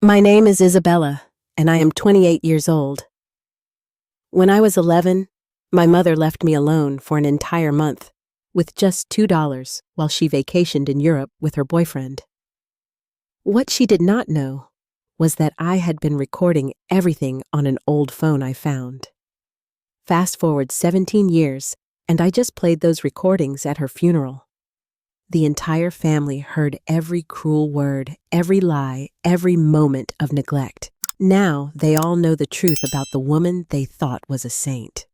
My name is Isabella, and I am 28 years old. When I was 11, my mother left me alone for an entire month with just $2 while she vacationed in Europe with her boyfriend. What she did not know was that I had been recording everything on an old phone I found. Fast forward 17 years, and I just played those recordings at her funeral. The entire family heard every cruel word, every lie, every moment of neglect. Now they all know the truth about the woman they thought was a saint.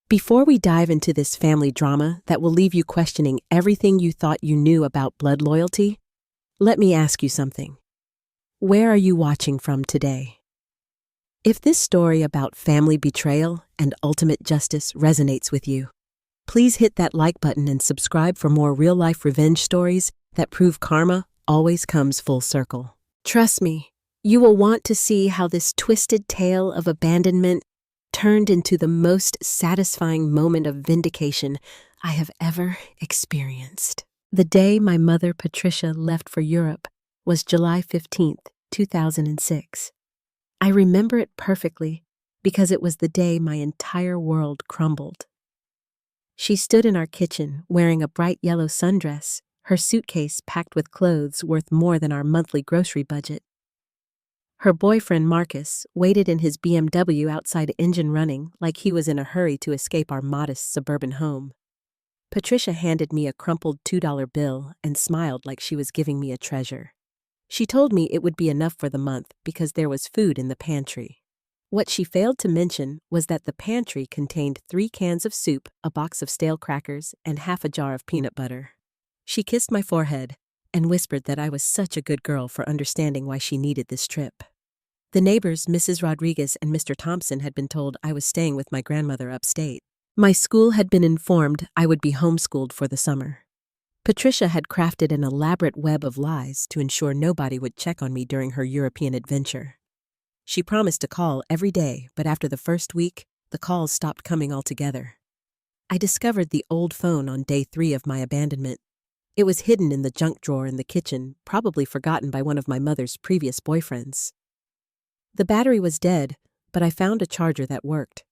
Before we dive into this family drama that will leave you questioning everything you thought you knew about blood loyalty, let me ask you something. Where are you watching from today? If this story about family betrayal and ultimate justice resonates with you, please hit that like button and subscribe for more real-life revenge stories that prove karma always comes full circle. Trust me, you will want to see how this twisted tale of abandonment turned into the most satisfying moment of vindication I have ever experienced. The day my mother, Patricia, left for Europe was July 15th, 2006. I remember it perfectly because it was the day my entire world crumbled. She stood in our kitchen wearing a bright yellow sundress, her suitcase packed with clothes worth more than our monthly grocery budget. Her boyfriend, Marcus, waited in his BMW outside engine running like he was in a hurry to escape our modest suburban home. Patricia handed me a crumpled $2 bill and smiled like she was giving me a treasure. She told me it would be enough for the month because there was food in the pantry. What she failed to mention was that the pantry contained 3 cans of soup, a box of stale crackers, and half a jar of peanut butter. She kissed my forehead and whispered that I was such a good girl for understanding why she needed this trip. The neighbors, Mrs. Rodriguez and Mr. Thompson, had been told I was staying with my grandmother upstate. My school had been informed I would be homeschooled for the summer. Patricia had crafted an elaborate web of lies to ensure nobody would check on me during her European adventure. She promised to call every day, but after the first week, the calls stopped coming altogether. I discovered the old phone on day 3 of my abandonment. It was hidden in the junk drawer in the kitchen, probably forgotten by one of my mother's previous boyfriends. The battery was dead, but I found a charger that worked.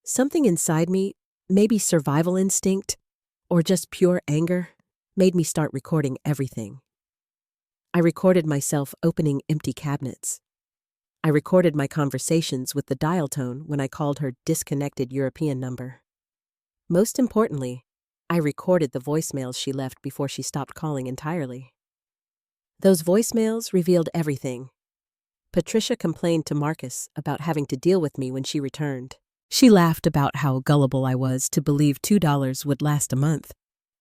Something inside me, maybe survival instinct, or just pure anger, made me start recording everything. I recorded myself opening empty cabinets. I recorded my conversations with the dial tone when I called her disconnected European number. Most importantly, I recorded the voicemails she left before she stopped calling entirely. Those voicemails revealed everything. Patricia complained to Marcus about having to deal with me when she returned. She laughed about how gullible I was to believe $2 would last a month.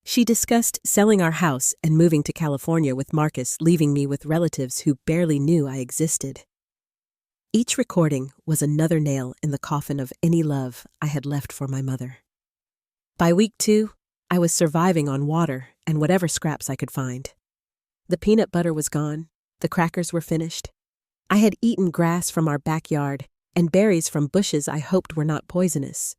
She discussed selling our house and moving to California with Marcus, leaving me with relatives who barely knew I existed. Each recording was another nail in the coffin of any love I had left for my mother. By week 2, I was surviving on water and whatever scraps I could find. The peanut butter was gone, the crackers were finished. I had eaten grass from our backyard and berries from bushes I hoped were not poisonous.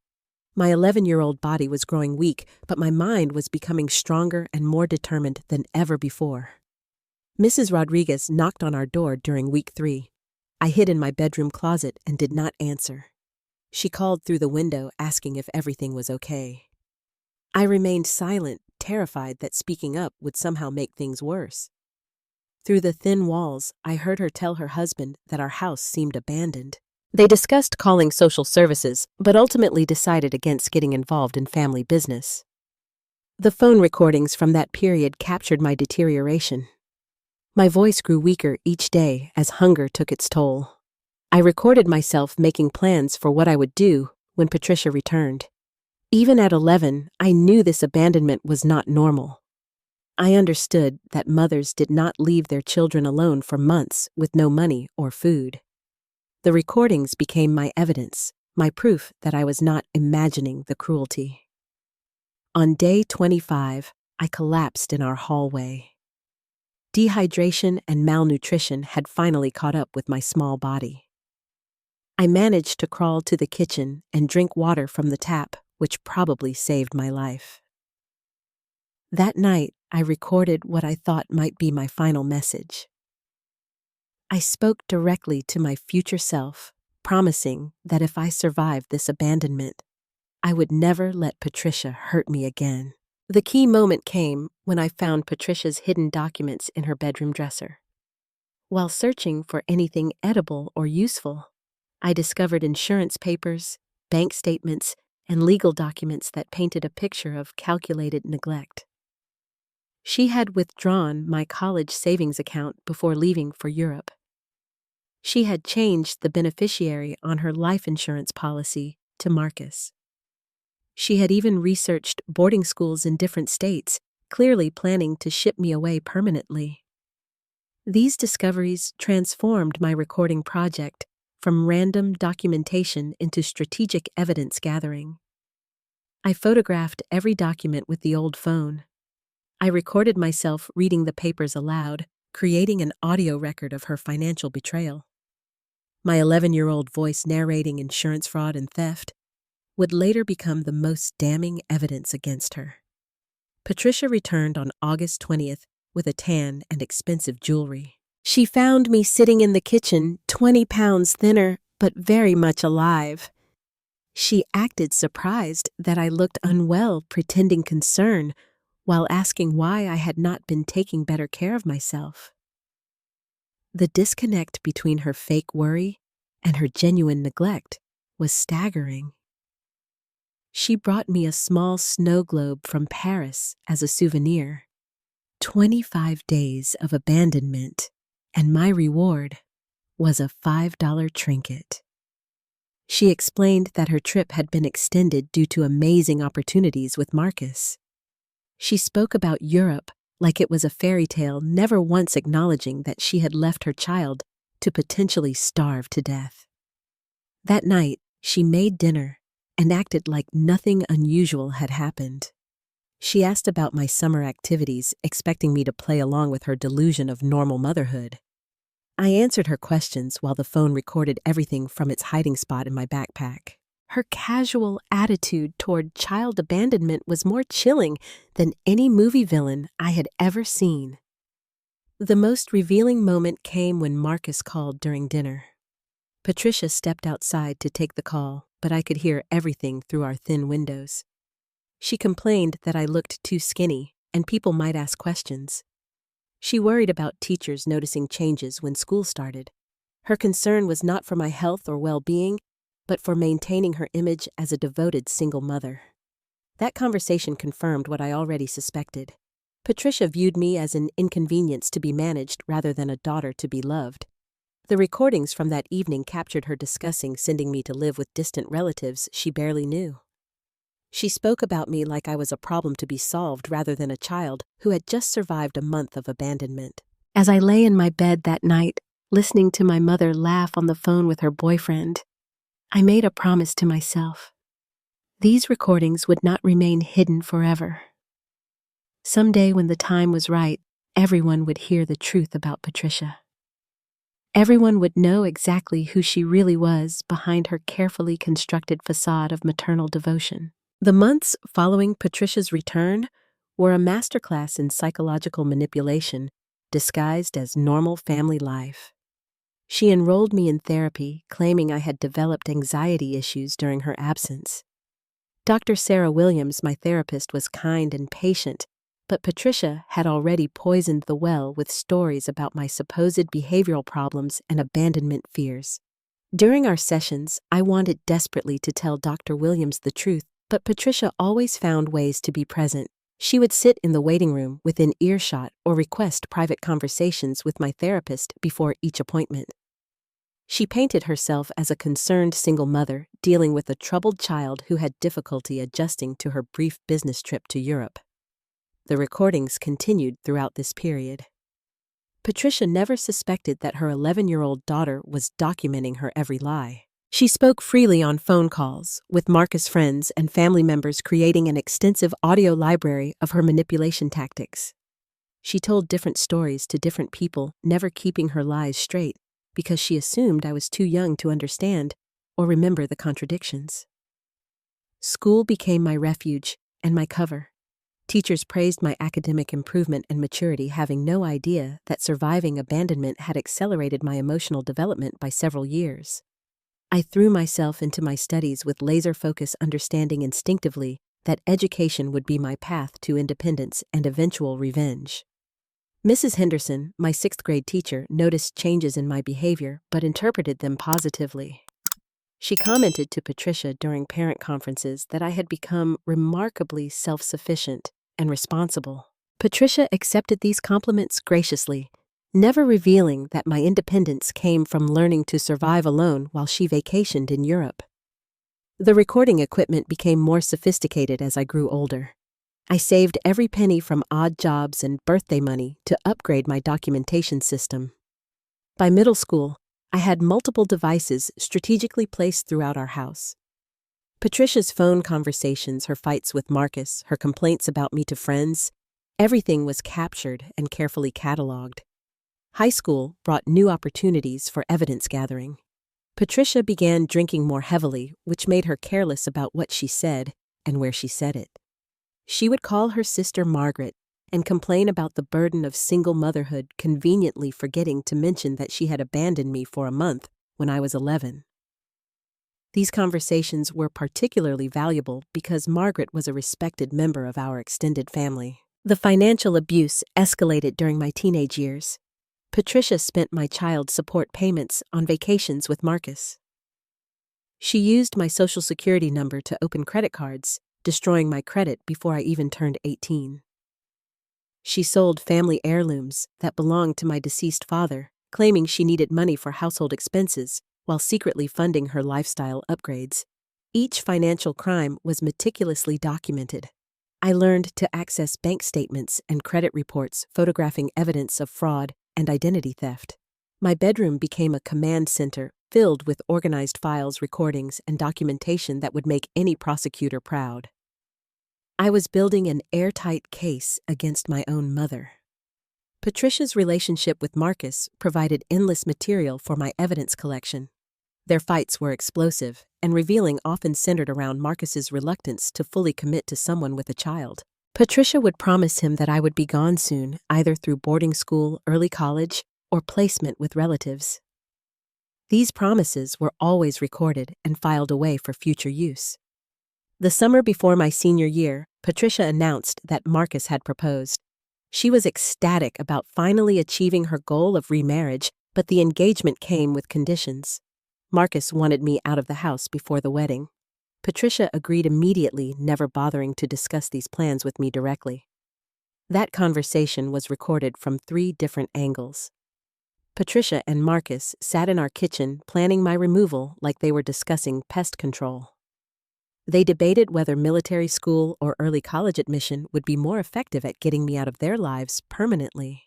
My 11-year-old body was growing weak, but my mind was becoming stronger and more determined than ever before. Mrs. Rodriguez knocked on our door during week 3. I hid in my bedroom closet and did not answer. She called through the window asking if everything was okay. I remained silent, terrified that speaking up would somehow make things worse. Through the thin walls, I heard her tell her husband that our house seemed abandoned. They discussed calling social services, but ultimately decided against getting involved in family business. The phone recordings from that period captured my deterioration. My voice grew weaker each day as hunger took its toll. I recorded myself making plans for what I would do when Patricia returned. Even at 11, I knew this abandonment was not normal. I understood that mothers did not leave their children alone for months with no money or food. The recordings became my evidence, my proof that I was not imagining the cruelty. On day 25, I collapsed in our hallway. Dehydration and malnutrition had finally caught up with my small body. I managed to crawl to the kitchen and drink water from the tap, which probably saved my life. That night, I recorded what I thought might be my final message. I spoke directly to my future self, promising that if I survived this abandonment, I would never let Patricia hurt me again. The key moment came when I found Patricia's hidden documents in her bedroom dresser. While searching for anything edible or useful, I discovered insurance papers, bank statements, and legal documents that painted a picture of calculated neglect. She had withdrawn my college savings account before leaving for Europe. She had changed the beneficiary on her life insurance policy to Marcus. She had even researched boarding schools in different states, clearly planning to ship me away permanently. These discoveries transformed my recording project from random documentation into strategic evidence gathering. I photographed every document with the old phone. I recorded myself reading the papers aloud, creating an audio record of her financial betrayal. My 11-year-old voice narrating insurance fraud and theft would later become the most damning evidence against her. Patricia returned on August 20th with a tan and expensive jewelry. She found me sitting in the kitchen, 20 pounds thinner, but very much alive. She acted surprised that I looked unwell, pretending concern, while asking why I had not been taking better care of myself. The disconnect between her fake worry and her genuine neglect was staggering. She brought me a small snow globe from Paris as a souvenir. 25 days of abandonment, and my reward was a $5 trinket. She explained that her trip had been extended due to amazing opportunities with Marcus. She spoke about Europe like it was a fairy tale, never once acknowledging that she had left her child to potentially starve to death. That night, she made dinner and acted like nothing unusual had happened. She asked about my summer activities, expecting me to play along with her delusion of normal motherhood. I answered her questions while the phone recorded everything from its hiding spot in my backpack. Her casual attitude toward child abandonment was more chilling than any movie villain I had ever seen. The most revealing moment came when Marcus called during dinner. Patricia stepped outside to take the call, but I could hear everything through our thin windows. She complained that I looked too skinny and people might ask questions. She worried about teachers noticing changes when school started. Her concern was not for my health or well-being, but for maintaining her image as a devoted single mother. That conversation confirmed what I already suspected. Patricia viewed me as an inconvenience to be managed rather than a daughter to be loved. The recordings from that evening captured her discussing sending me to live with distant relatives she barely knew. She spoke about me like I was a problem to be solved rather than a child who had just survived a month of abandonment. As I lay in my bed that night, listening to my mother laugh on the phone with her boyfriend, I made a promise to myself. These recordings would not remain hidden forever. Someday when the time was right, everyone would hear the truth about Patricia. Everyone would know exactly who she really was behind her carefully constructed facade of maternal devotion. The months following Patricia's return were a masterclass in psychological manipulation disguised as normal family life. She enrolled me in therapy, claiming I had developed anxiety issues during her absence. Dr. Sarah Williams, my therapist, was kind and patient, but Patricia had already poisoned the well with stories about my supposed behavioral problems and abandonment fears. During our sessions, I wanted desperately to tell Dr. Williams the truth, but Patricia always found ways to be present. She would sit in the waiting room within earshot or request private conversations with my therapist before each appointment. She painted herself as a concerned single mother dealing with a troubled child who had difficulty adjusting to her brief business trip to Europe. The recordings continued throughout this period. Patricia never suspected that her 11-year-old daughter was documenting her every lie. She spoke freely on phone calls, with Marcus friends and family members creating an extensive audio library of her manipulation tactics. She told different stories to different people, never keeping her lies straight, because she assumed I was too young to understand or remember the contradictions. School became my refuge and my cover. Teachers praised my academic improvement and maturity, having no idea that surviving abandonment had accelerated my emotional development by several years. I threw myself into my studies with laser focus, understanding instinctively that education would be my path to independence and eventual revenge. Mrs. Henderson, my sixth-grade teacher, noticed changes in my behavior but interpreted them positively. She commented to Patricia during parent conferences that I had become remarkably self-sufficient and responsible. Patricia accepted these compliments graciously, never revealing that my independence came from learning to survive alone while she vacationed in Europe. The recording equipment became more sophisticated as I grew older. I saved every penny from odd jobs and birthday money to upgrade my documentation system. By middle school, I had multiple devices strategically placed throughout our house. Patricia's phone conversations, her fights with Marcus, her complaints about me to friends, everything was captured and carefully cataloged. High school brought new opportunities for evidence gathering. Patricia began drinking more heavily, which made her careless about what she said and where she said it. She would call her sister Margaret and complain about the burden of single motherhood, conveniently forgetting to mention that she had abandoned me for a month when I was 11. These conversations were particularly valuable because Margaret was a respected member of our extended family. The financial abuse escalated during my teenage years. Patricia spent my child support payments on vacations with Marcus. She used my Social Security number to open credit cards, destroying my credit before I even turned 18. She sold family heirlooms that belonged to my deceased father, claiming she needed money for household expenses while secretly funding her lifestyle upgrades. Each financial crime was meticulously documented. I learned to access bank statements and credit reports, photographing evidence of fraud and identity theft. My bedroom became a command center filled with organized files, recordings, and documentation that would make any prosecutor proud. I was building an airtight case against my own mother. Patricia's relationship with Marcus provided endless material for my evidence collection. Their fights were explosive and revealing, often centered around Marcus's reluctance to fully commit to someone with a child. Patricia would promise him that I would be gone soon, either through boarding school, early college, or placement with relatives. These promises were always recorded and filed away for future use. The summer before my senior year, Patricia announced that Marcus had proposed. She was ecstatic about finally achieving her goal of remarriage, but the engagement came with conditions. Marcus wanted me out of the house before the wedding. Patricia agreed immediately, never bothering to discuss these plans with me directly. That conversation was recorded from 3 different angles. Patricia and Marcus sat in our kitchen planning my removal like they were discussing pest control. They debated whether military school or early college admission would be more effective at getting me out of their lives permanently.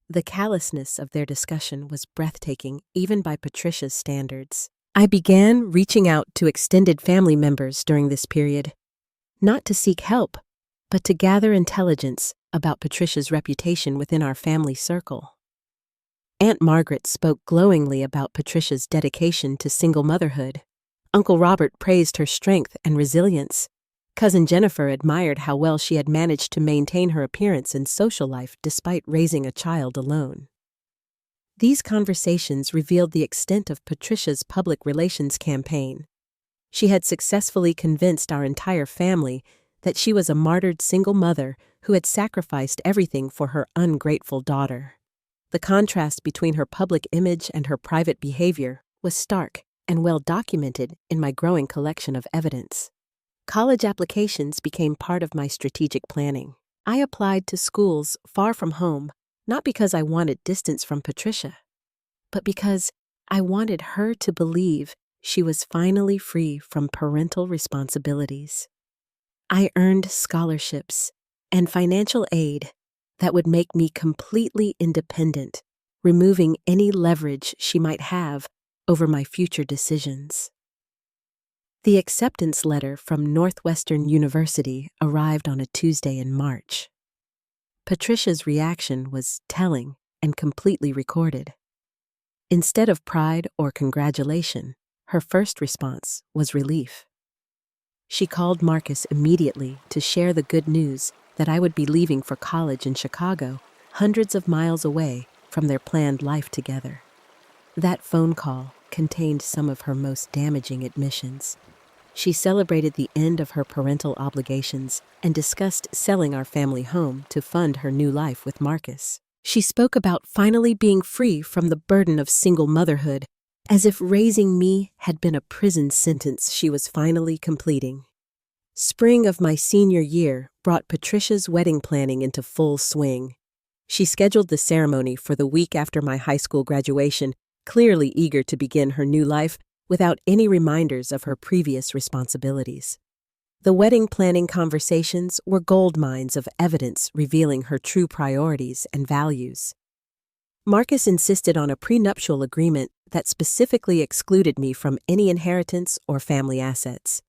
The callousness of their discussion was breathtaking, even by Patricia's standards. I began reaching out to extended family members during this period, not to seek help, but to gather intelligence about Patricia's reputation within our family circle. Aunt Margaret spoke glowingly about Patricia's dedication to single motherhood. Uncle Robert praised her strength and resilience. Cousin Jennifer admired how well she had managed to maintain her appearance and social life despite raising a child alone. These conversations revealed the extent of Patricia's public relations campaign. She had successfully convinced our entire family that she was a martyred single mother who had sacrificed everything for her ungrateful daughter. The contrast between her public image and her private behavior was stark and well documented in my growing collection of evidence. College applications became part of my strategic planning. I applied to schools far from home, not because I wanted distance from Patricia, but because I wanted her to believe she was finally free from parental responsibilities. I earned scholarships and financial aid that would make me completely independent, removing any leverage she might have over my future decisions. The acceptance letter from Northwestern University arrived on a Tuesday in March. Patricia's reaction was telling and completely recorded. Instead of pride or congratulation, her first response was relief. She called Marcus immediately to share the good news that I would be leaving for college in Chicago, hundreds of miles away from their planned life together. That phone call contained some of her most damaging admissions. She celebrated the end of her parental obligations and discussed selling our family home to fund her new life with Marcus. She spoke about finally being free from the burden of single motherhood, as if raising me had been a prison sentence she was finally completing. Spring of my senior year brought Patricia's wedding planning into full swing. She scheduled the ceremony for the week after my high school graduation, clearly eager to begin her new life without any reminders of her previous responsibilities. The wedding planning conversations were gold mines of evidence revealing her true priorities and values. Marcus insisted on a prenuptial agreement that specifically excluded me from any inheritance or family assets.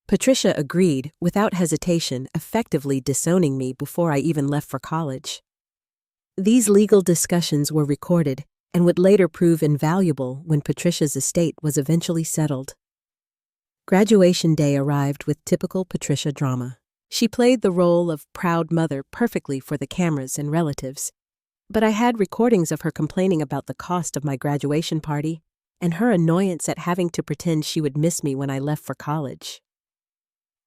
Patricia agreed without hesitation, effectively disowning me before I even left for college. These legal discussions were recorded and would later prove invaluable when Patricia's estate was eventually settled. Graduation day arrived with typical Patricia drama. She played the role of proud mother perfectly for the cameras and relatives, but I had recordings of her complaining about the cost of my graduation party and her annoyance at having to pretend she would miss me when I left for college.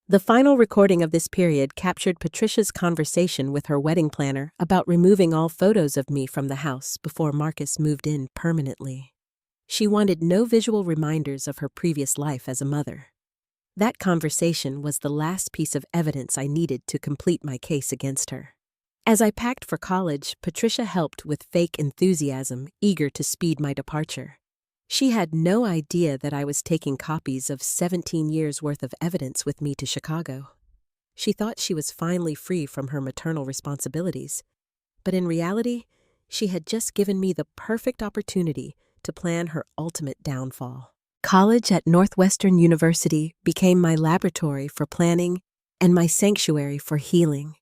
The final recording of this period captured Patricia's conversation with her wedding planner about removing all photos of me from the house before Marcus moved in permanently. She wanted no visual reminders of her previous life as a mother. That conversation was the last piece of evidence I needed to complete my case against her. As I packed for college, Patricia helped with fake enthusiasm, eager to speed my departure. She had no idea that I was taking copies of 17 years' worth of evidence with me to Chicago. She thought she was finally free from her maternal responsibilities, but in reality, she had just given me the perfect opportunity to plan her ultimate downfall. College at Northwestern University became my laboratory for planning and my sanctuary for healing.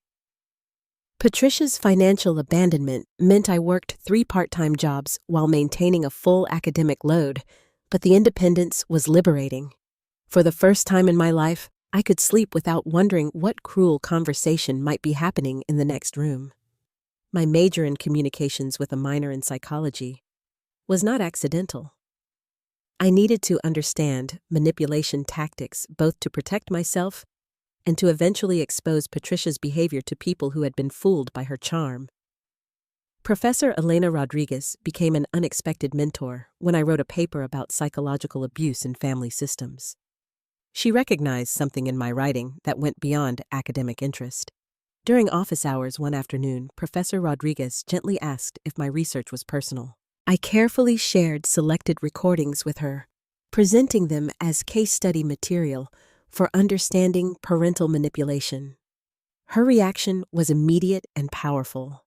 Patricia's financial abandonment meant I worked 3 part-time jobs while maintaining a full academic load, but the independence was liberating. For the first time in my life, I could sleep without wondering what cruel conversation might be happening in the next room. My major in communications with a minor in psychology was not accidental. I needed to understand manipulation tactics both to protect myself and to eventually expose Patricia's behavior to people who had been fooled by her charm. Professor Elena Rodriguez became an unexpected mentor when I wrote a paper about psychological abuse in family systems. She recognized something in my writing that went beyond academic interest. During office hours one afternoon, Professor Rodriguez gently asked if my research was personal. I carefully shared selected recordings with her, presenting them as case study material for understanding parental manipulation. Her reaction was immediate and powerful.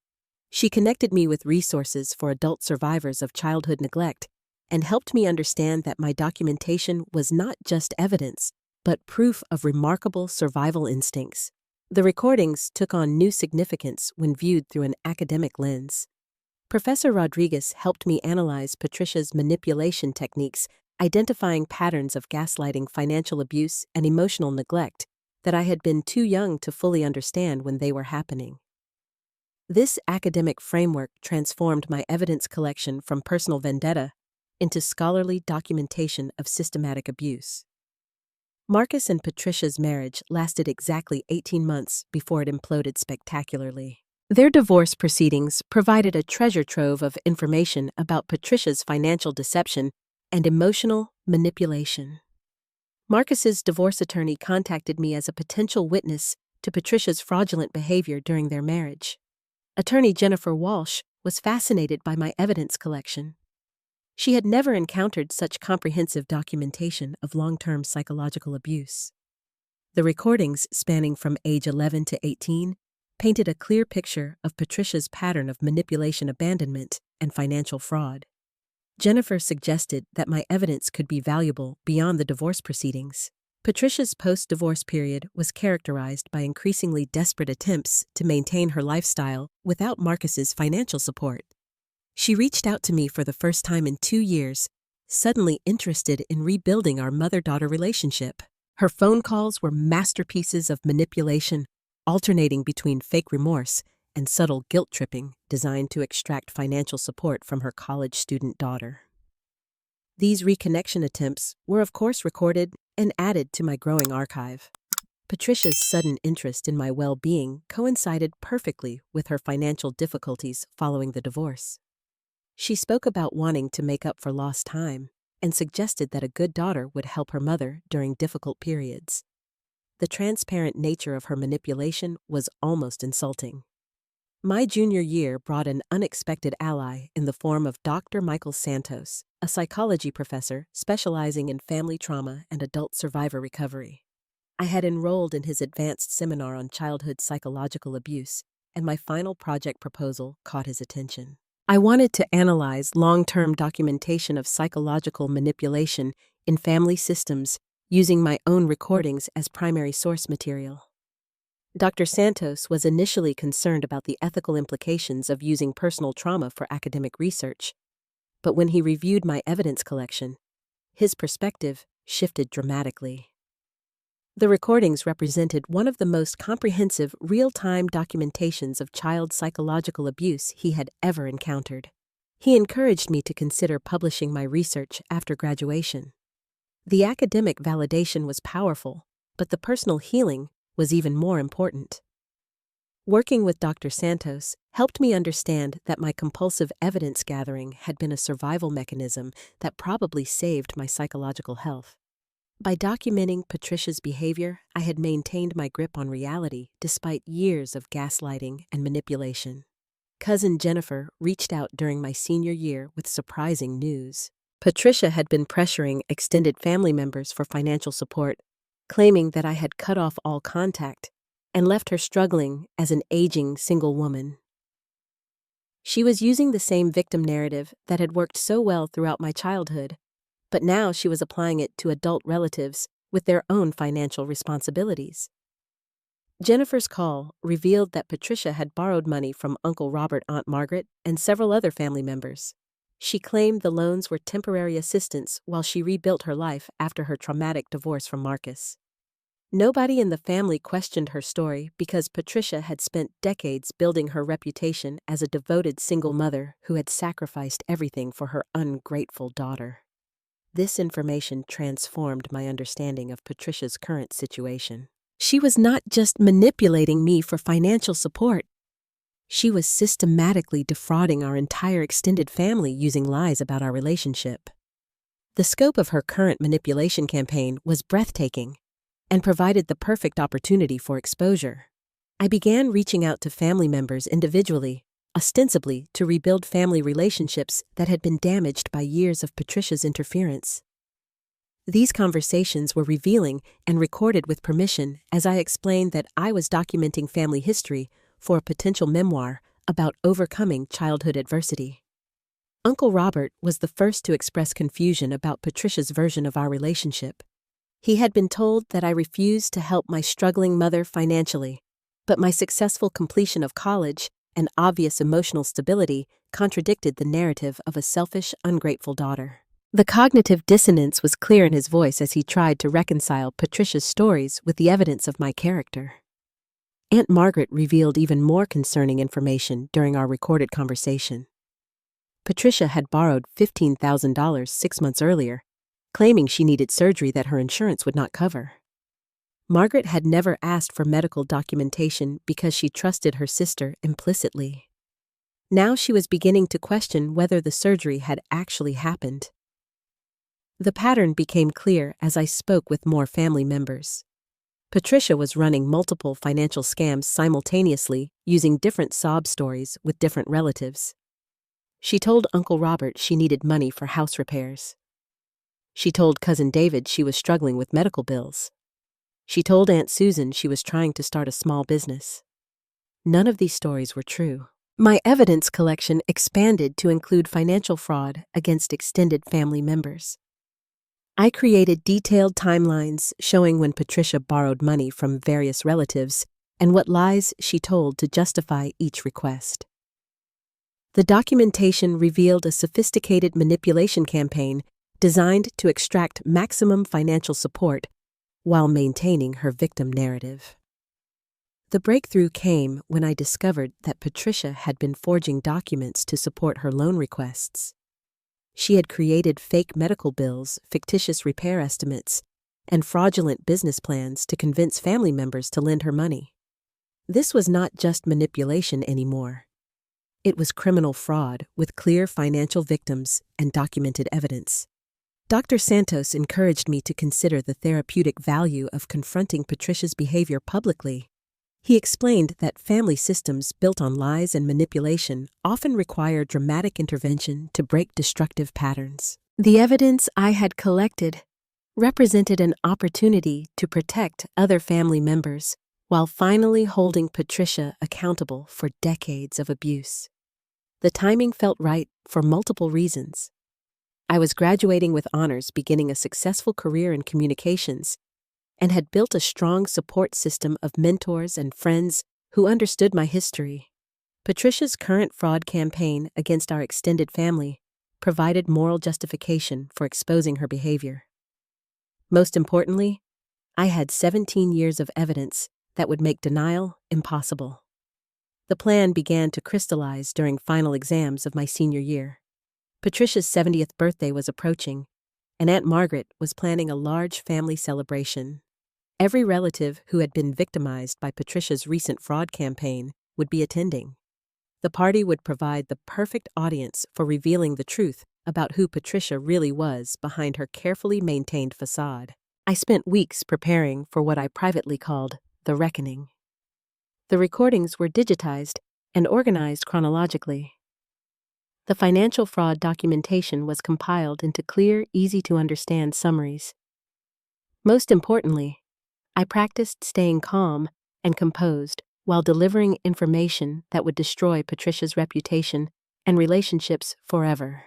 She connected me with resources for adult survivors of childhood neglect and helped me understand that my documentation was not just evidence, but proof of remarkable survival instincts. The recordings took on new significance when viewed through an academic lens. Professor Rodriguez helped me analyze Patricia's manipulation techniques, identifying patterns of gaslighting, financial abuse, and emotional neglect that I had been too young to fully understand when they were happening. This academic framework transformed my evidence collection from personal vendetta into scholarly documentation of systematic abuse. Marcus and Patricia's marriage lasted exactly 18 months before it imploded spectacularly. Their divorce proceedings provided a treasure trove of information about Patricia's financial deception and emotional manipulation. Marcus's divorce attorney contacted me as a potential witness to Patricia's fraudulent behavior during their marriage. Attorney Jennifer Walsh was fascinated by my evidence collection. She had never encountered such comprehensive documentation of long-term psychological abuse. The recordings, spanning from age 11 to 18, painted a clear picture of Patricia's pattern of manipulation, abandonment, and financial fraud. Jennifer suggested that my evidence could be valuable beyond the divorce proceedings. Patricia's post-divorce period was characterized by increasingly desperate attempts to maintain her lifestyle without Marcus's financial support. She reached out to me for the first time in 2 years, suddenly interested in rebuilding our mother-daughter relationship. Her phone calls were masterpieces of manipulation, alternating between fake remorse and subtle guilt tripping designed to extract financial support from her college student daughter. These reconnection attempts were, of course, recorded and added to my growing archive. Patricia's sudden interest in my well-being coincided perfectly with her financial difficulties following the divorce. She spoke about wanting to make up for lost time and suggested that a good daughter would help her mother during difficult periods. The transparent nature of her manipulation was almost insulting. My junior year brought an unexpected ally in the form of Dr. Michael Santos, a psychology professor specializing in family trauma and adult survivor recovery. I had enrolled in his advanced seminar on childhood psychological abuse, and my final project proposal caught his attention. I wanted to analyze long-term documentation of psychological manipulation in family systems using my own recordings as primary source material. Dr. Santos was initially concerned about the ethical implications of using personal trauma for academic research, but when he reviewed my evidence collection, his perspective shifted dramatically. The recordings represented one of the most comprehensive real-time documentations of child psychological abuse he had ever encountered. He encouraged me to consider publishing my research after graduation. The academic validation was powerful, but the personal healing was even more important. Working with Dr. Santos helped me understand that my compulsive evidence gathering had been a survival mechanism that probably saved my psychological health. By documenting Patricia's behavior, I had maintained my grip on reality despite years of gaslighting and manipulation. Cousin Jennifer reached out during my senior year with surprising news. Patricia had been pressuring extended family members for financial support, claiming that I had cut off all contact and left her struggling as an aging single woman. She was using the same victim narrative that had worked so well throughout my childhood, but now she was applying it to adult relatives with their own financial responsibilities. Jennifer's call revealed that Patricia had borrowed money from Uncle Robert, Aunt Margaret, and several other family members. She claimed the loans were temporary assistance while she rebuilt her life after her traumatic divorce from Marcus. Nobody in the family questioned her story because Patricia had spent decades building her reputation as a devoted single mother who had sacrificed everything for her ungrateful daughter. This information transformed my understanding of Patricia's current situation. She was not just manipulating me for financial support. She was systematically defrauding our entire extended family using lies about our relationship. The scope of her current manipulation campaign was breathtaking and provided the perfect opportunity for exposure. I began reaching out to family members individually, ostensibly to rebuild family relationships that had been damaged by years of Patricia's interference. These conversations were revealing and recorded with permission as I explained that I was documenting family history for a potential memoir about overcoming childhood adversity. Uncle Robert was the first to express confusion about Patricia's version of our relationship. He had been told that I refused to help my struggling mother financially, but my successful completion of college and obvious emotional stability contradicted the narrative of a selfish, ungrateful daughter. The cognitive dissonance was clear in his voice as he tried to reconcile Patricia's stories with the evidence of my character. Aunt Margaret revealed even more concerning information during our recorded conversation. Patricia had borrowed $15,000 6 months earlier, claiming she needed surgery that her insurance would not cover. Margaret had never asked for medical documentation because she trusted her sister implicitly. Now she was beginning to question whether the surgery had actually happened. The pattern became clear as I spoke with more family members. Patricia was running multiple financial scams simultaneously using different sob stories with different relatives. She told Uncle Robert she needed money for house repairs. She told Cousin David she was struggling with medical bills. She told Aunt Susan she was trying to start a small business. None of these stories were true. My evidence collection expanded to include financial fraud against extended family members. I created detailed timelines showing when Patricia borrowed money from various relatives and what lies she told to justify each request. The documentation revealed a sophisticated manipulation campaign designed to extract maximum financial support while maintaining her victim narrative. The breakthrough came when I discovered that Patricia had been forging documents to support her loan requests. She had created fake medical bills, fictitious repair estimates, and fraudulent business plans to convince family members to lend her money. This was not just manipulation anymore. It was criminal fraud with clear financial victims and documented evidence. Dr. Santos encouraged me to consider the therapeutic value of confronting Patricia's behavior publicly. He explained that family systems built on lies and manipulation often require dramatic intervention to break destructive patterns. The evidence I had collected represented an opportunity to protect other family members while finally holding Patricia accountable for decades of abuse. The timing felt right for multiple reasons. I was graduating with honors, beginning a successful career in communications, and had built a strong support system of mentors and friends who understood my history. Patricia's current fraud campaign against our extended family provided moral justification for exposing her behavior. Most importantly, I had 17 years of evidence that would make denial impossible. The plan began to crystallize during final exams of my senior year. Patricia's 70th birthday was approaching, and Aunt Margaret was planning a large family celebration. Every relative who had been victimized by Patricia's recent fraud campaign would be attending. The party would provide the perfect audience for revealing the truth about who Patricia really was behind her carefully maintained facade. I spent weeks preparing for what I privately called the reckoning. The recordings were digitized and organized chronologically. The financial fraud documentation was compiled into clear, easy-to-understand summaries. Most importantly, I practiced staying calm and composed while delivering information that would destroy Patricia's reputation and relationships forever.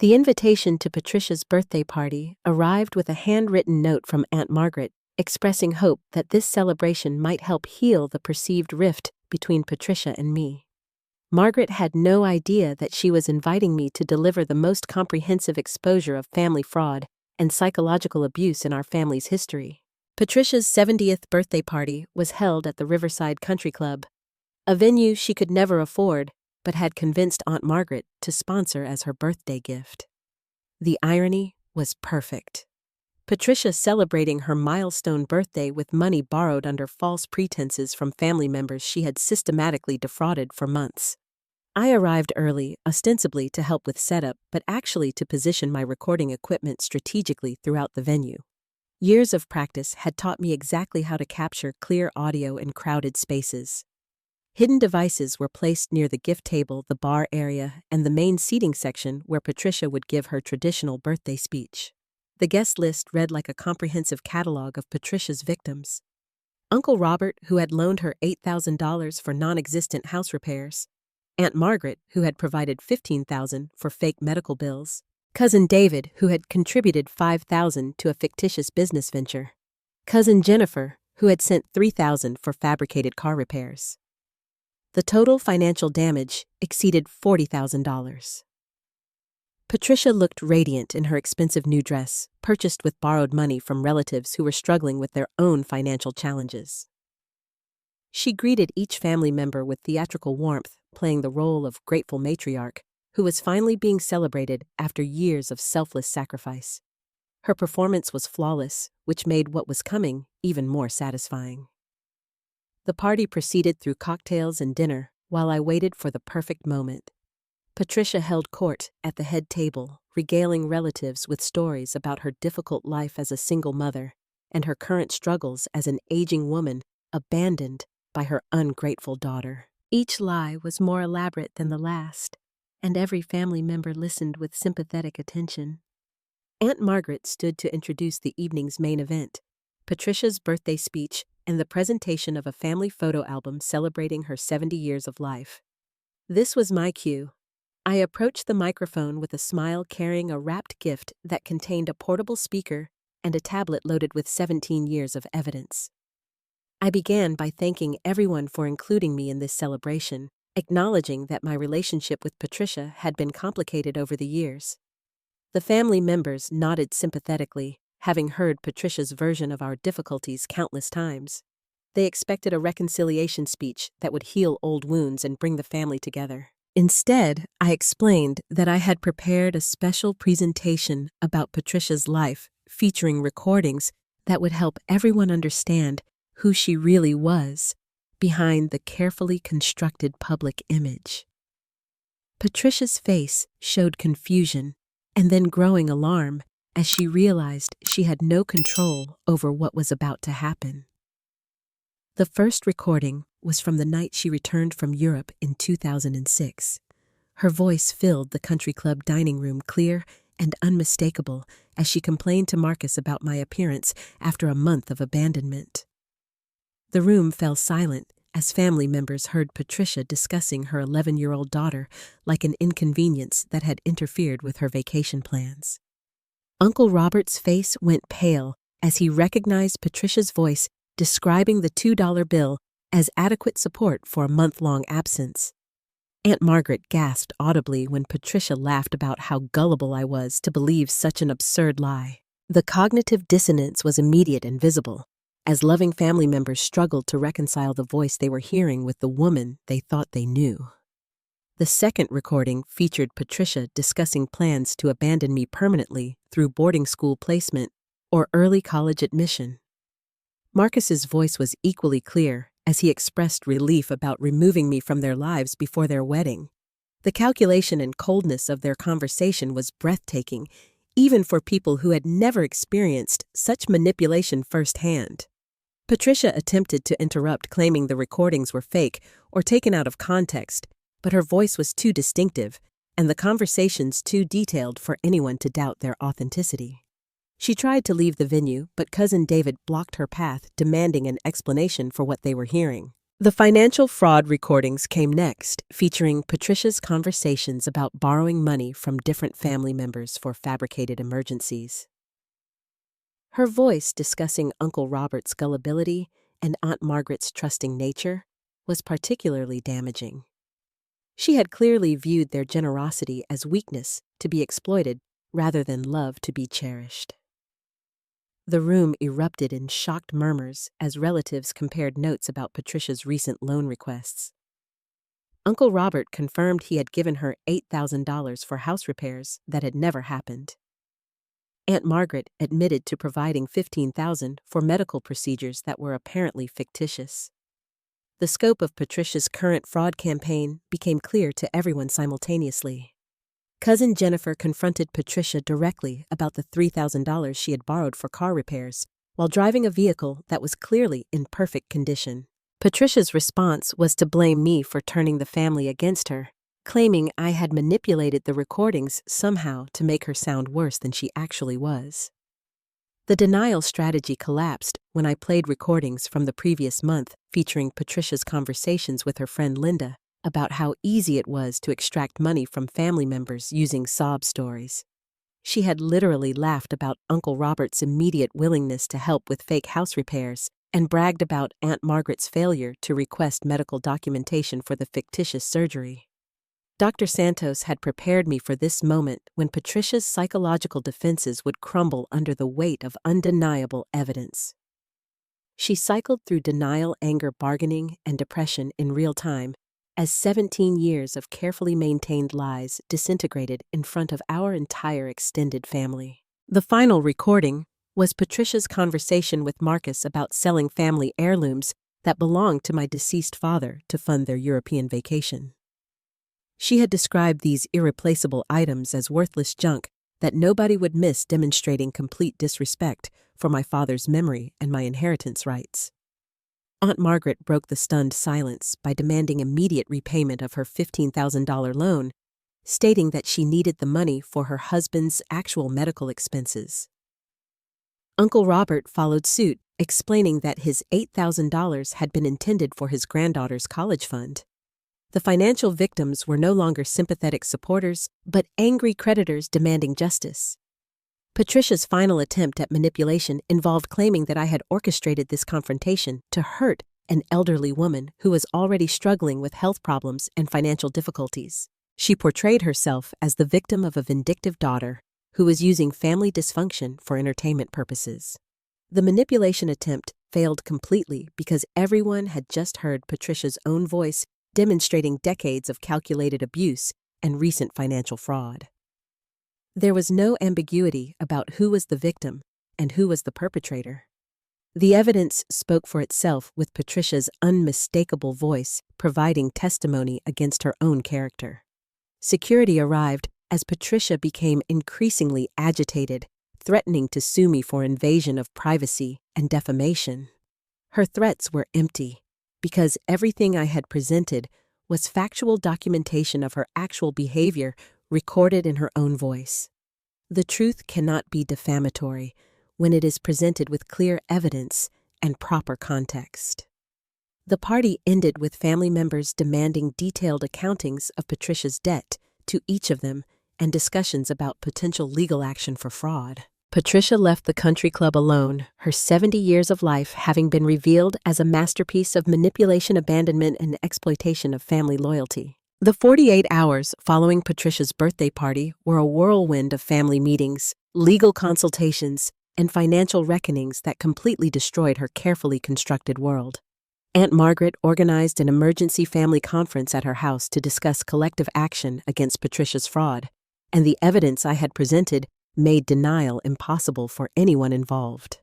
The invitation to Patricia's birthday party arrived with a handwritten note from Aunt Margaret expressing hope that this celebration might help heal the perceived rift between Patricia and me. Margaret had no idea that she was inviting me to deliver the most comprehensive exposure of family fraud and psychological abuse in our family's history. Patricia's 70th birthday party was held at the Riverside Country Club, a venue she could never afford but had convinced Aunt Margaret to sponsor as her birthday gift. The irony was perfect. Patricia celebrating her milestone birthday with money borrowed under false pretenses from family members she had systematically defrauded for months. I arrived early, ostensibly to help with setup, but actually to position my recording equipment strategically throughout the venue. Years of practice had taught me exactly how to capture clear audio in crowded spaces. Hidden devices were placed near the gift table, the bar area, and the main seating section where Patricia would give her traditional birthday speech. The guest list read like a comprehensive catalog of Patricia's victims. Uncle Robert, who had loaned her $8,000 for non-existent house repairs. Aunt Margaret, who had provided $15,000 for fake medical bills. Cousin David, who had contributed $5,000 to a fictitious business venture. Cousin Jennifer, who had sent $3,000 for fabricated car repairs. The total financial damage exceeded $40,000. Patricia looked radiant in her expensive new dress, purchased with borrowed money from relatives who were struggling with their own financial challenges. She greeted each family member with theatrical warmth, playing the role of grateful matriarch who was finally being celebrated after years of selfless sacrifice. Her performance was flawless, which made what was coming even more satisfying. The party proceeded through cocktails and dinner while I waited for the perfect moment. Patricia held court at the head table, regaling relatives with stories about her difficult life as a single mother and her current struggles as an aging woman abandoned by her ungrateful daughter. Each lie was more elaborate than the last, and every family member listened with sympathetic attention. Aunt Margaret stood to introduce the evening's main event, Patricia's birthday speech and the presentation of a family photo album celebrating her 70 years of life. This was my cue. I approached the microphone with a smile, carrying a wrapped gift that contained a portable speaker and a tablet loaded with 17 years of evidence. I began by thanking everyone for including me in this celebration, acknowledging that my relationship with Patricia had been complicated over the years. The family members nodded sympathetically, having heard Patricia's version of our difficulties countless times. They expected a reconciliation speech that would heal old wounds and bring the family together. Instead, I explained that I had prepared a special presentation about Patricia's life, featuring recordings that would help everyone understand who she really was behind the carefully constructed public image. Patricia's face showed confusion and then growing alarm as she realized she had no control over what was about to happen. The first recording was from the night she returned from Europe in 2006. Her voice filled the country club dining room clear and unmistakable as she complained to Marcus about my appearance after a month of abandonment. The room fell silent as family members heard Patricia discussing her 11-year-old daughter like an inconvenience that had interfered with her vacation plans. Uncle Robert's face went pale as he recognized Patricia's voice describing the $2 bill as adequate support for a month-long absence. Aunt Margaret gasped audibly when Patricia laughed about how gullible I was to believe such an absurd lie. The cognitive dissonance was immediate and visible, as loving family members struggled to reconcile the voice they were hearing with the woman they thought they knew. The second recording featured Patricia discussing plans to abandon me permanently through boarding school placement or early college admission. Marcus's voice was equally clear as he expressed relief about removing me from their lives before their wedding. The calculation and coldness of their conversation was breathtaking, even for people who had never experienced such manipulation firsthand. Patricia attempted to interrupt, claiming the recordings were fake or taken out of context, but her voice was too distinctive and the conversations too detailed for anyone to doubt their authenticity. She tried to leave the venue, but Cousin David blocked her path, demanding an explanation for what they were hearing. The financial fraud recordings came next, featuring Patricia's conversations about borrowing money from different family members for fabricated emergencies. Her voice discussing Uncle Robert's gullibility and Aunt Margaret's trusting nature was particularly damaging. She had clearly viewed their generosity as weakness to be exploited rather than love to be cherished. The room erupted in shocked murmurs as relatives compared notes about Patricia's recent loan requests. Uncle Robert confirmed he had given her $8,000 for house repairs that had never happened. Aunt Margaret admitted to providing $15,000 for medical procedures that were apparently fictitious. The scope of Patricia's current fraud campaign became clear to everyone simultaneously. Cousin Jennifer confronted Patricia directly about the $3,000 she had borrowed for car repairs while driving a vehicle that was clearly in perfect condition. Patricia's response was to blame me for turning the family against her, claiming I had manipulated the recordings somehow to make her sound worse than she actually was. The denial strategy collapsed when I played recordings from the previous month featuring Patricia's conversations with her friend Linda about how easy it was to extract money from family members using sob stories. She had literally laughed about Uncle Robert's immediate willingness to help with fake house repairs and bragged about Aunt Margaret's failure to request medical documentation for the fictitious surgery. Dr. Santos had prepared me for this moment when Patricia's psychological defenses would crumble under the weight of undeniable evidence. She cycled through denial, anger, bargaining, and depression in real time, as 17 years of carefully maintained lies disintegrated in front of our entire extended family. The final recording was Patricia's conversation with Marcus about selling family heirlooms that belonged to my deceased father to fund their European vacation. She had described these irreplaceable items as worthless junk that nobody would miss, demonstrating complete disrespect for my father's memory and my inheritance rights. Aunt Margaret broke the stunned silence by demanding immediate repayment of her $15,000 loan, stating that she needed the money for her husband's actual medical expenses. Uncle Robert followed suit, explaining that his $8,000 had been intended for his granddaughter's college fund. The financial victims were no longer sympathetic supporters, but angry creditors demanding justice. Patricia's final attempt at manipulation involved claiming that I had orchestrated this confrontation to hurt an elderly woman who was already struggling with health problems and financial difficulties. She portrayed herself as the victim of a vindictive daughter who was using family dysfunction for entertainment purposes. The manipulation attempt failed completely because everyone had just heard Patricia's own voice demonstrating decades of calculated abuse and recent financial fraud. There was no ambiguity about who was the victim and who was the perpetrator. The evidence spoke for itself, with Patricia's unmistakable voice providing testimony against her own character. Security arrived as Patricia became increasingly agitated, threatening to sue me for invasion of privacy and defamation. Her threats were empty, because everything I had presented was factual documentation of her actual behavior recorded in her own voice. The truth cannot be defamatory when it is presented with clear evidence and proper context. The party ended with family members demanding detailed accountings of Patricia's debt to each of them and discussions about potential legal action for fraud. Patricia left the country club alone, her 70 years of life having been revealed as a masterpiece of manipulation, abandonment, and exploitation of family loyalty. The 48 hours following Patricia's birthday party were a whirlwind of family meetings, legal consultations, and financial reckonings that completely destroyed her carefully constructed world. Aunt Margaret organized an emergency family conference at her house to discuss collective action against Patricia's fraud, and the evidence I had presented made denial impossible for anyone involved.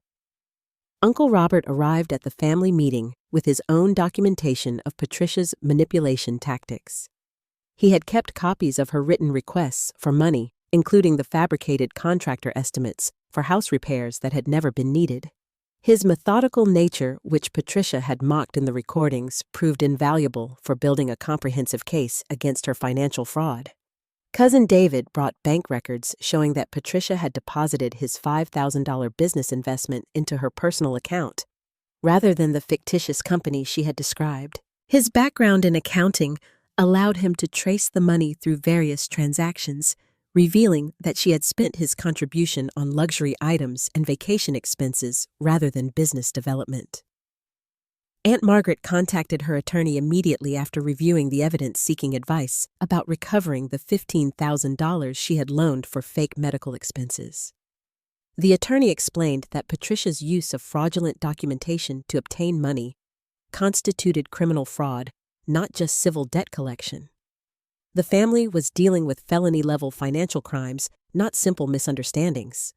Uncle Robert arrived at the family meeting with his own documentation of Patricia's manipulation tactics. He had kept copies of her written requests for money, including the fabricated contractor estimates for house repairs that had never been needed. His methodical nature, which Patricia had mocked in the recordings, proved invaluable for building a comprehensive case against her financial fraud. Cousin David brought bank records showing that Patricia had deposited his $5,000 business investment into her personal account, rather than the fictitious company she had described. His background in accounting allowed him to trace the money through various transactions, revealing that she had spent his contribution on luxury items and vacation expenses rather than business development. Aunt Margaret contacted her attorney immediately after reviewing the evidence, seeking advice about recovering the $15,000 she had loaned for fake medical expenses. The attorney explained that Patricia's use of fraudulent documentation to obtain money constituted criminal fraud, not just civil debt collection. The family was dealing with felony-level financial crimes, not simple misunderstandings.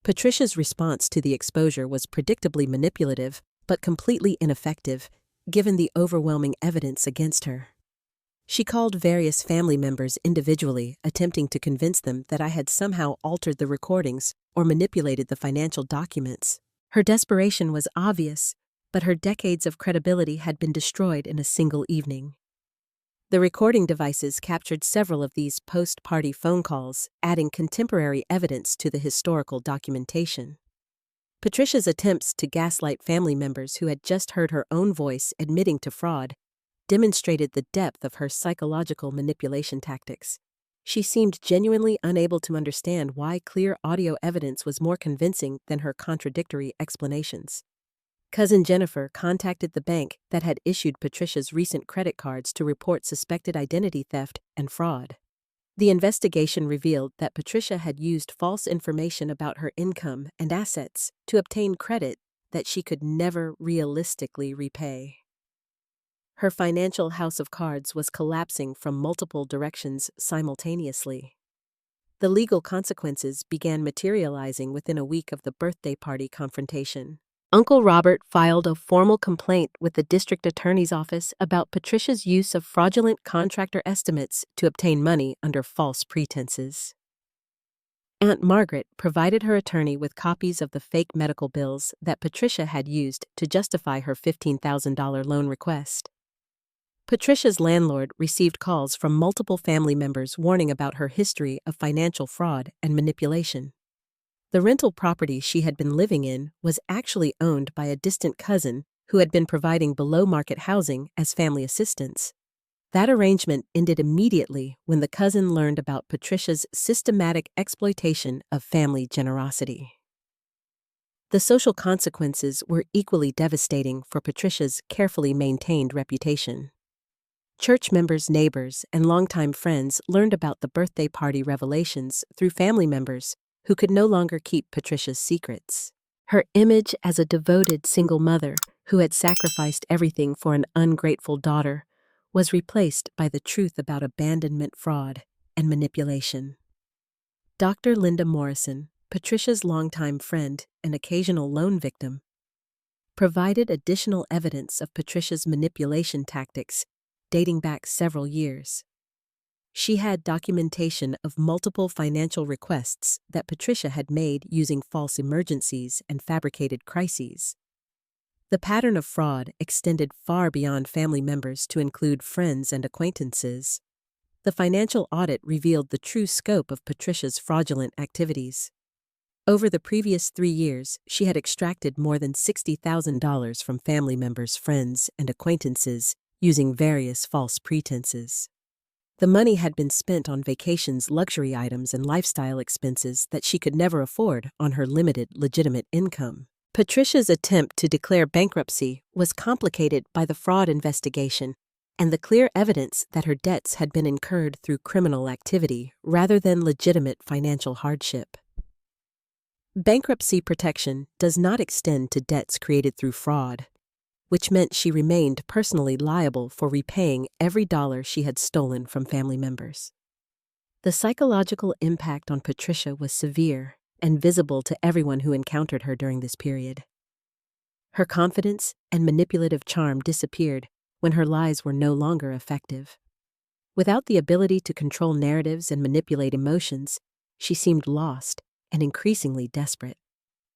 Patricia's response to the exposure was predictably manipulative, but completely ineffective, given the overwhelming evidence against her. She called various family members individually, attempting to convince them that I had somehow altered the recordings or manipulated the financial documents. Her desperation was obvious, but her decades of credibility had been destroyed in a single evening. The recording devices captured several of these post-party phone calls, adding contemporary evidence to the historical documentation. Patricia's attempts to gaslight family members who had just heard her own voice admitting to fraud demonstrated the depth of her psychological manipulation tactics. She seemed genuinely unable to understand why clear audio evidence was more convincing than her contradictory explanations. Cousin Jennifer contacted the bank that had issued Patricia's recent credit cards to report suspected identity theft and fraud. The investigation revealed that Patricia had used false information about her income and assets to obtain credit that she could never realistically repay. Her financial house of cards was collapsing from multiple directions simultaneously. The legal consequences began materializing within a week of the birthday party confrontation. Uncle Robert filed a formal complaint with the district attorney's office about Patricia's use of fraudulent contractor estimates to obtain money under false pretenses. Aunt Margaret provided her attorney with copies of the fake medical bills that Patricia had used to justify her $15,000 loan request. Patricia's landlord received calls from multiple family members warning about her history of financial fraud and manipulation. The rental property she had been living in was actually owned by a distant cousin who had been providing below-market housing as family assistance. That arrangement ended immediately when the cousin learned about Patricia's systematic exploitation of family generosity. The social consequences were equally devastating for Patricia's carefully maintained reputation. Church members, neighbors, and longtime friends learned about the birthday party revelations through family members who could no longer keep Patricia's secrets. Her image as a devoted single mother who had sacrificed everything for an ungrateful daughter was replaced by the truth about abandonment, fraud, and manipulation. Dr. Linda Morrison, Patricia's longtime friend and occasional loan victim, provided additional evidence of Patricia's manipulation tactics dating back several years. She had documentation of multiple financial requests that Patricia had made using false emergencies and fabricated crises. The pattern of fraud extended far beyond family members to include friends and acquaintances. The financial audit revealed the true scope of Patricia's fraudulent activities. Over the previous 3 years, she had extracted more than $60,000 from family members, friends, and acquaintances using various false pretenses. The money had been spent on vacations, luxury items, and lifestyle expenses that she could never afford on her limited, legitimate income. Patricia's attempt to declare bankruptcy was complicated by the fraud investigation and the clear evidence that her debts had been incurred through criminal activity rather than legitimate financial hardship. Bankruptcy protection does not extend to debts created through fraud, which meant she remained personally liable for repaying every dollar she had stolen from family members. The psychological impact on Patricia was severe and visible to everyone who encountered her during this period. Her confidence and manipulative charm disappeared when her lies were no longer effective. Without the ability to control narratives and manipulate emotions, she seemed lost and increasingly desperate.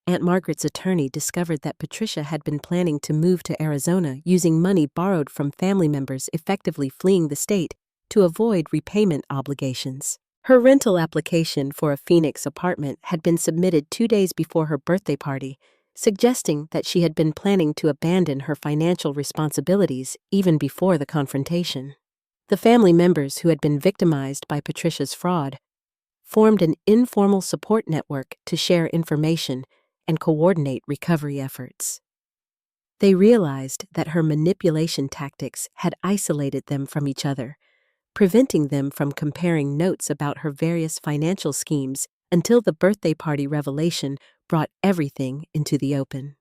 Aunt Margaret's attorney discovered that Patricia had been planning to move to Arizona using money borrowed from family members, effectively fleeing the state to avoid repayment obligations. Her rental application for a Phoenix apartment had been submitted 2 days before her birthday party, suggesting that she had been planning to abandon her financial responsibilities even before the confrontation. The family members who had been victimized by Patricia's fraud formed an informal support network to share information and coordinate recovery efforts. They realized that her manipulation tactics had isolated them from each other, preventing them from comparing notes about her various financial schemes until the birthday party revelation brought everything into the open.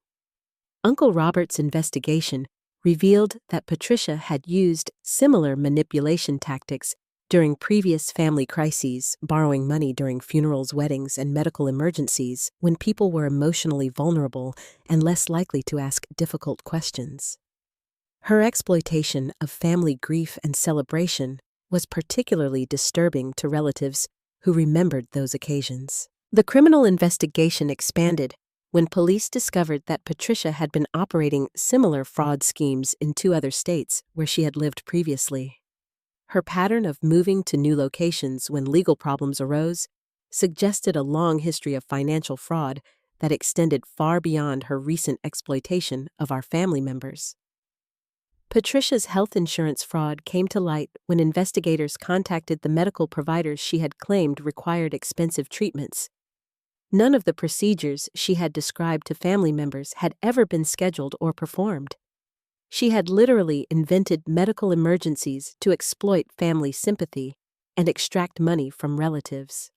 Uncle Robert's investigation revealed that Patricia had used similar manipulation tactics during previous family crises, borrowing money during funerals, weddings, and medical emergencies when people were emotionally vulnerable and less likely to ask difficult questions. Her exploitation of family grief and celebration was particularly disturbing to relatives who remembered those occasions. The criminal investigation expanded when police discovered that Patricia had been operating similar fraud schemes in 2 other states where she had lived previously. Her pattern of moving to new locations when legal problems arose suggested a long history of financial fraud that extended far beyond her recent exploitation of our family members. Patricia's health insurance fraud came to light when investigators contacted the medical providers she had claimed required expensive treatments. None of the procedures she had described to family members had ever been scheduled or performed. She had literally invented medical emergencies to exploit family sympathy and extract money from relatives.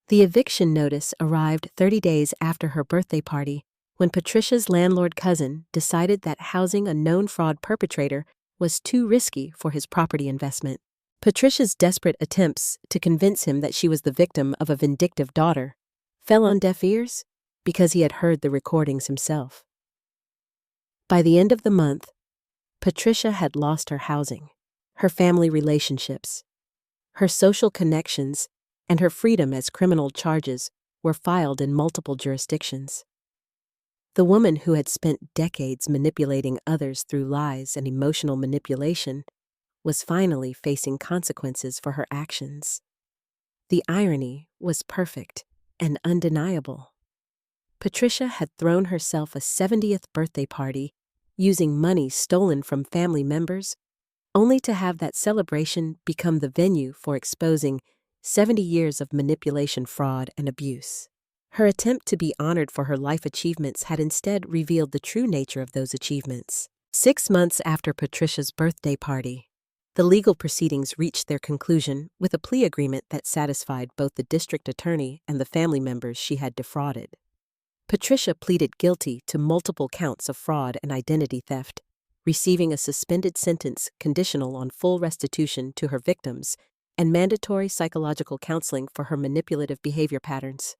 The eviction notice arrived 30 days after her birthday party when Patricia's landlord cousin decided that housing a known fraud perpetrator was too risky for his property investment. Patricia's desperate attempts to convince him that she was the victim of a vindictive daughter fell on deaf ears because he had heard the recordings himself. By the end of the month, Patricia had lost her housing, her family relationships, her social connections, and her freedom as criminal charges were filed in multiple jurisdictions. The woman who had spent decades manipulating others through lies and emotional manipulation was finally facing consequences for her actions. The irony was perfect and undeniable. Patricia had thrown herself a 70th birthday party using money stolen from family members, only to have that celebration become the venue for exposing 70 years of manipulation, fraud, and abuse. Her attempt to be honored for her life achievements had instead revealed the true nature of those achievements. 6 months after Patricia's birthday party, the legal proceedings reached their conclusion with a plea agreement that satisfied both the district attorney and the family members she had defrauded. Patricia pleaded guilty to multiple counts of fraud and identity theft, receiving a suspended sentence conditional on full restitution to her victims and mandatory psychological counseling for her manipulative behavior patterns.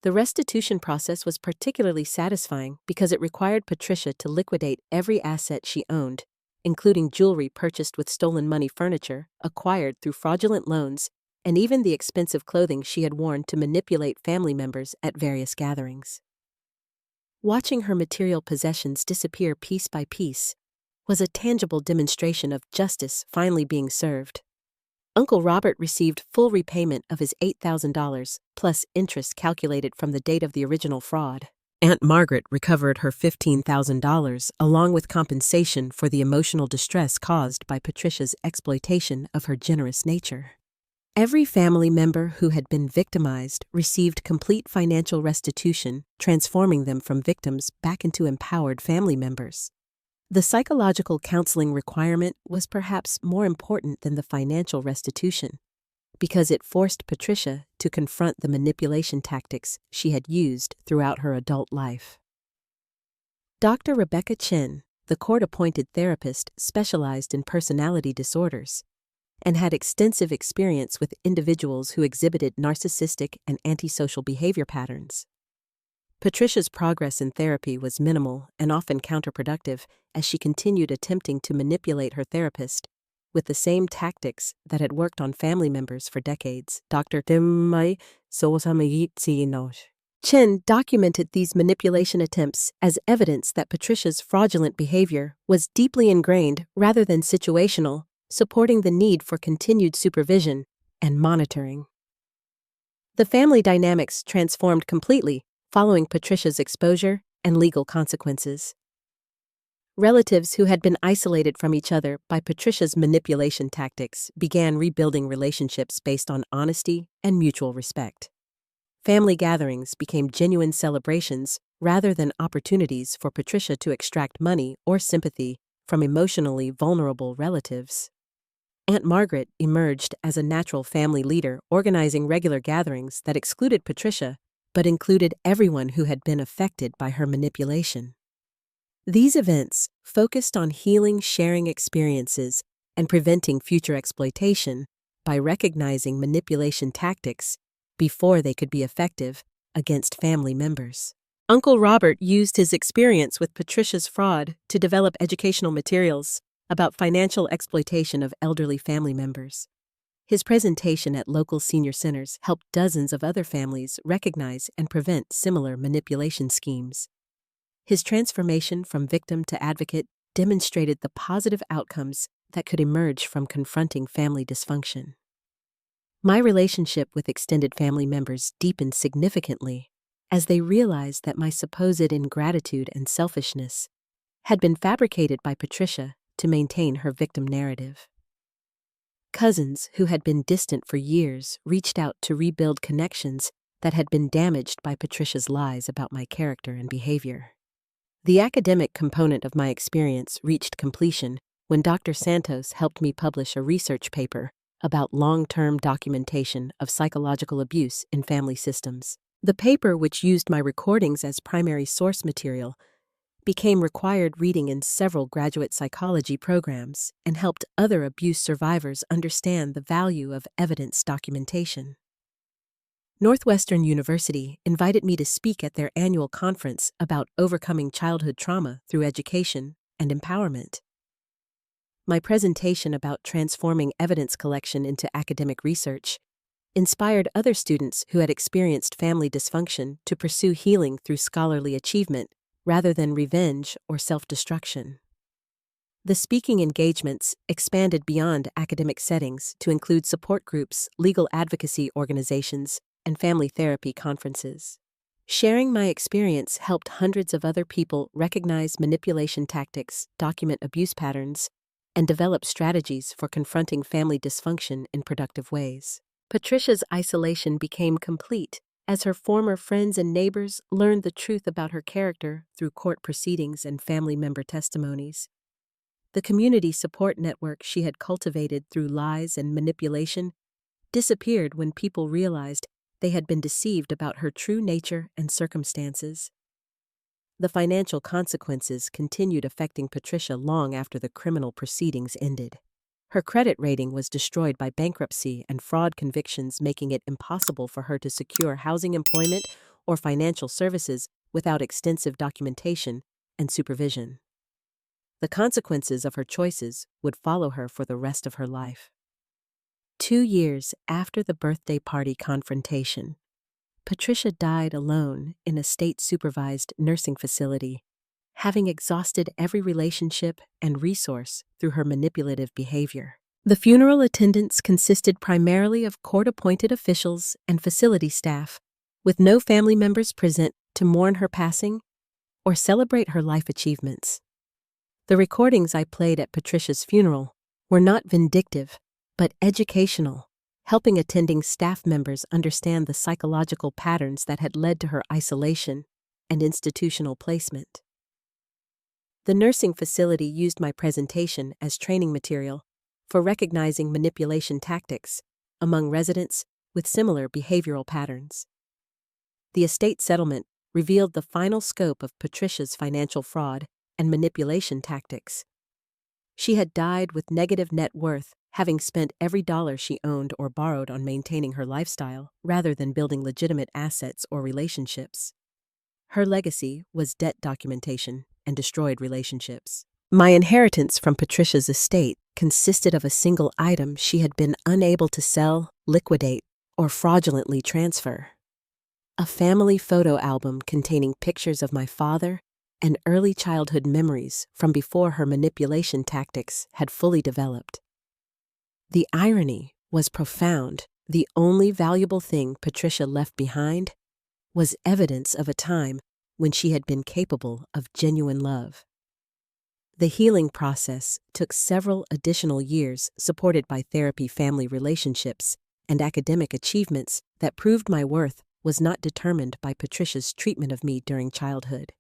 The restitution process was particularly satisfying because it required Patricia to liquidate every asset she owned, including jewelry purchased with stolen money, furniture acquired through fraudulent loans, and even the expensive clothing she had worn to manipulate family members at various gatherings. Watching her material possessions disappear piece by piece was a tangible demonstration of justice finally being served. Uncle Robert received full repayment of his $8,000 plus interest calculated from the date of the original fraud. Aunt Margaret recovered her $15,000 along with compensation for the emotional distress caused by Patricia's exploitation of her generous nature. Every family member who had been victimized received complete financial restitution, transforming them from victims back into empowered family members. The psychological counseling requirement was perhaps more important than the financial restitution, because it forced Patricia to confront the manipulation tactics she had used throughout her adult life. Dr. Rebecca Chen, the court-appointed therapist, specialized in personality disorders and had extensive experience with individuals who exhibited narcissistic and antisocial behavior patterns. Patricia's progress in therapy was minimal and often counterproductive as she continued attempting to manipulate her therapist with the same tactics that had worked on family members for decades. Dr. Chen documented these manipulation attempts as evidence that Patricia's fraudulent behavior was deeply ingrained rather than situational, supporting the need for continued supervision and monitoring. The family dynamics transformed completely following Patricia's exposure and legal consequences. Relatives who had been isolated from each other by Patricia's manipulation tactics began rebuilding relationships based on honesty and mutual respect. Family gatherings became genuine celebrations rather than opportunities for Patricia to extract money or sympathy from emotionally vulnerable relatives. Aunt Margaret emerged as a natural family leader, organizing regular gatherings that excluded Patricia but included everyone who had been affected by her manipulation. These events focused on healing sharing experiences and preventing future exploitation by recognizing manipulation tactics before they could be effective against family members. Uncle Robert used his experience with Patricia's fraud to develop educational materials about financial exploitation of elderly family members. His presentation at local senior centers helped dozens of other families recognize and prevent similar manipulation schemes. His transformation from victim to advocate demonstrated the positive outcomes that could emerge from confronting family dysfunction. My relationship with extended family members deepened significantly as they realized that my supposed ingratitude and selfishness had been fabricated by Patricia to maintain her victim narrative. Cousins who had been distant for years reached out to rebuild connections that had been damaged by Patricia's lies about my character and behavior. The academic component of my experience reached completion when Dr. Santos helped me publish a research paper about long-term documentation of psychological abuse in family systems. The paper, which used my recordings as primary source material, became required reading in several graduate psychology programs and helped other abuse survivors understand the value of evidence documentation. Northwestern University invited me to speak at their annual conference about overcoming childhood trauma through education and empowerment. My presentation about transforming evidence collection into academic research inspired other students who had experienced family dysfunction to pursue healing through scholarly achievement rather than revenge or self-destruction. The speaking engagements expanded beyond academic settings to include support groups, legal advocacy organizations, and family therapy conferences. Sharing my experience helped hundreds of other people recognize manipulation tactics, document abuse patterns, and develop strategies for confronting family dysfunction in productive ways. Patricia's isolation became complete as her former friends and neighbors learned the truth about her character through court proceedings and family member testimonies. The community support network she had cultivated through lies and manipulation disappeared when people realized they had been deceived about her true nature and circumstances. The financial consequences continued affecting Patricia long after the criminal proceedings ended. Her credit rating was destroyed by bankruptcy and fraud convictions, making it impossible for her to secure housing, employment, or financial services without extensive documentation and supervision. The consequences of her choices would follow her for the rest of her life. 2 years after the birthday party confrontation, Patricia died alone in a state-supervised nursing facility, having exhausted every relationship and resource through her manipulative behavior. The funeral attendants consisted primarily of court-appointed officials and facility staff, with no family members present to mourn her passing or celebrate her life achievements. The recordings I played at Patricia's funeral were not vindictive, but educational, helping attending staff members understand the psychological patterns that had led to her isolation and institutional placement. The nursing facility used my presentation as training material for recognizing manipulation tactics among residents with similar behavioral patterns. The estate settlement revealed the final scope of Patricia's financial fraud and manipulation tactics. She had died with negative net worth, having spent every dollar she owned or borrowed on maintaining her lifestyle rather than building legitimate assets or relationships. Her legacy was debt documentation and destroyed relationships. My inheritance from Patricia's estate consisted of a single item she had been unable to sell, liquidate, or fraudulently transfer: a family photo album containing pictures of my father and early childhood memories from before her manipulation tactics had fully developed. The irony was profound. The only valuable thing Patricia left behind was evidence of a time when she had been capable of genuine love. The healing process took several additional years, supported by therapy, family relationships, and academic achievements that proved my worth was not determined by Patricia's treatment of me during childhood.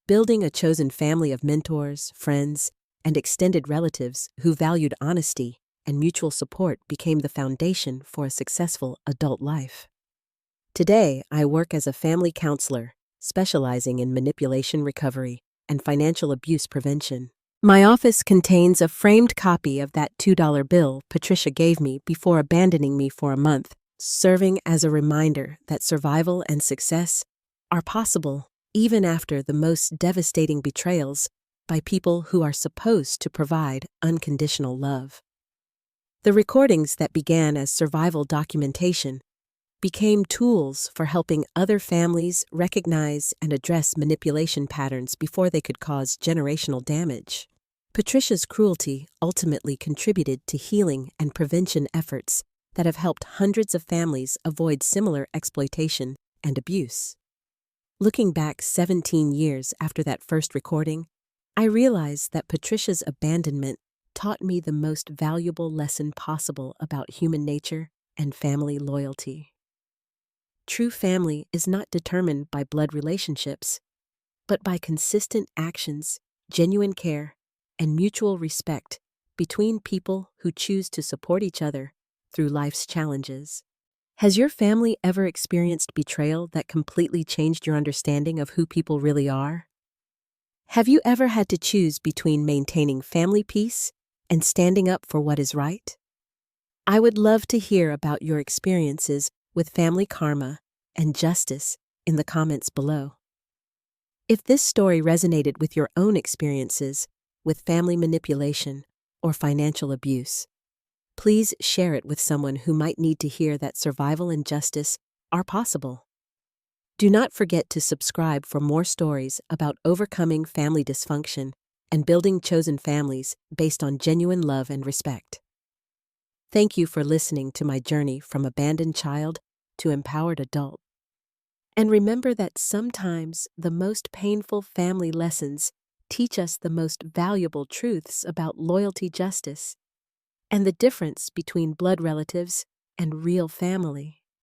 Building a chosen family of mentors, friends, and extended relatives who valued honesty and mutual support became the foundation for a successful adult life. Today, I work as a family counselor, specializing in manipulation recovery and financial abuse prevention. My office contains a framed copy of that $2 bill Patricia gave me before abandoning me for a month, serving as a reminder that survival and success are possible even after the most devastating betrayals by people who are supposed to provide unconditional love. The recordings that began as survival documentation became tools for helping other families recognize and address manipulation patterns before they could cause generational damage. Patricia's cruelty ultimately contributed to healing and prevention efforts that have helped hundreds of families avoid similar exploitation and abuse. Looking back 17 years after that first recording, I realize that Patricia's abandonment taught me the most valuable lesson possible about human nature and family loyalty. True family is not determined by blood relationships, but by consistent actions, genuine care, and mutual respect between people who choose to support each other through life's challenges. Has your family ever experienced betrayal that completely changed your understanding of who people really are? Have you ever had to choose between maintaining family peace and standing up for what is right? I would love to hear about your experiences with family karma and justice in the comments below. If this story resonated with your own experiences with family manipulation or financial abuse, please share it with someone who might need to hear that survival and justice are possible. Do not forget to subscribe for more stories about overcoming family dysfunction and building chosen families based on genuine love and respect. Thank you for listening to my journey from abandoned child to empowered adult. And remember that sometimes the most painful family lessons teach us the most valuable truths about loyalty, justice, and the difference between blood relatives and real family.